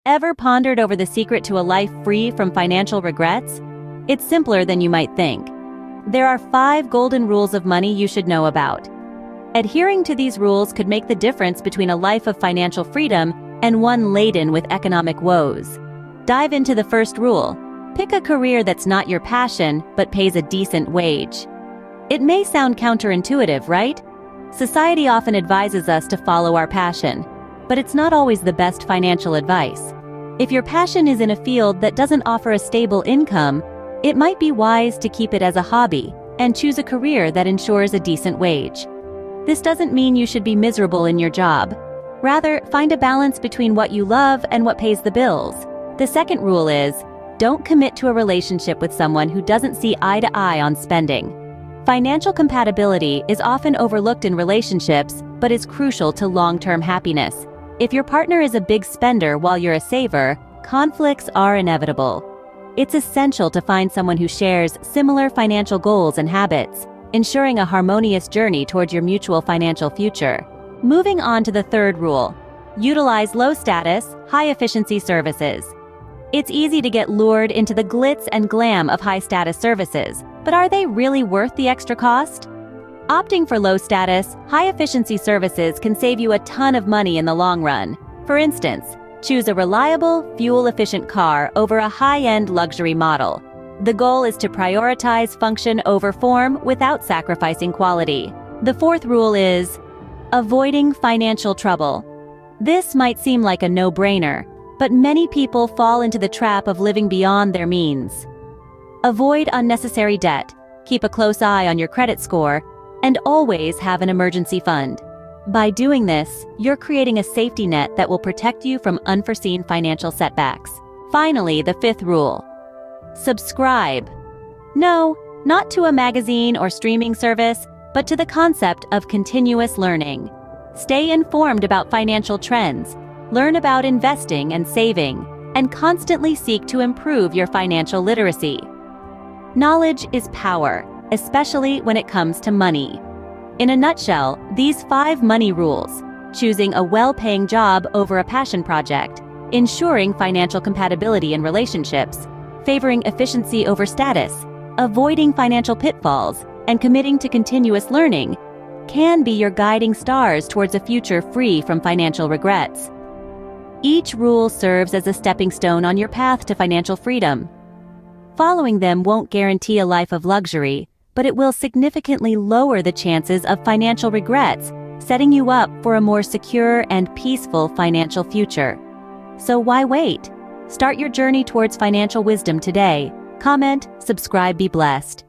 Ever pondered over the secret to a life free from financial regrets? It's simpler than you might think. There are 5 golden rules of money you should know about. Adhering to these rules could make the difference between a life of financial freedom and one laden with economic woes. Dive into the first rule. Pick a career that's not your passion, but pays a decent wage. It may sound counterintuitive, right? Society often advises us to follow our passion, but it's not always the best financial advice. If your passion is in a field that doesn't offer a stable income, it might be wise to keep it as a hobby and choose a career that ensures a decent wage. This doesn't mean you should be miserable in your job. Rather, find a balance between what you love and what pays the bills. The second rule is, don't commit to a relationship with someone who doesn't see eye to eye on spending. Financial compatibility is often overlooked in relationships, but is crucial to long-term happiness. If your partner is a big spender while you're a saver, conflicts are inevitable. It's essential to find someone who shares similar financial goals and habits, ensuring a harmonious journey towards your mutual financial future. Moving on to the third rule. Utilize low-status, high-efficiency services. It's easy to get lured into the glitz and glam of high-status services, but are they really worth the extra cost? Opting for low-status, high-efficiency services can save you a ton of money in the long run. For instance, choose a reliable, fuel-efficient car over a high-end luxury model. The goal is to prioritize function over form without sacrificing quality. The fourth rule is avoiding financial trouble. This might seem like a no-brainer, but many people fall into the trap of living beyond their means. Avoid unnecessary debt, keep a close eye on your credit score, and always have an emergency fund. By doing this, you're creating a safety net that will protect you from unforeseen financial setbacks. Finally, the fifth rule. Subscribe. No, not to a magazine or streaming service, but to the concept of continuous learning. Stay informed about financial trends, learn about investing and saving, and constantly seek to improve your financial literacy. Knowledge is power, especially when it comes to money. In a nutshell, these 5 money rules: choosing a well-paying job over a passion project, ensuring financial compatibility in relationships, favoring efficiency over status, avoiding financial pitfalls, and committing to continuous learning, can be your guiding stars towards a future free from financial regrets. Each rule serves as a stepping stone on your path to financial freedom. Following them won't guarantee a life of luxury, but it will significantly lower the chances of financial regrets, setting you up for a more secure and peaceful financial future. So why wait? Start your journey towards financial wisdom today. Comment, subscribe, be blessed.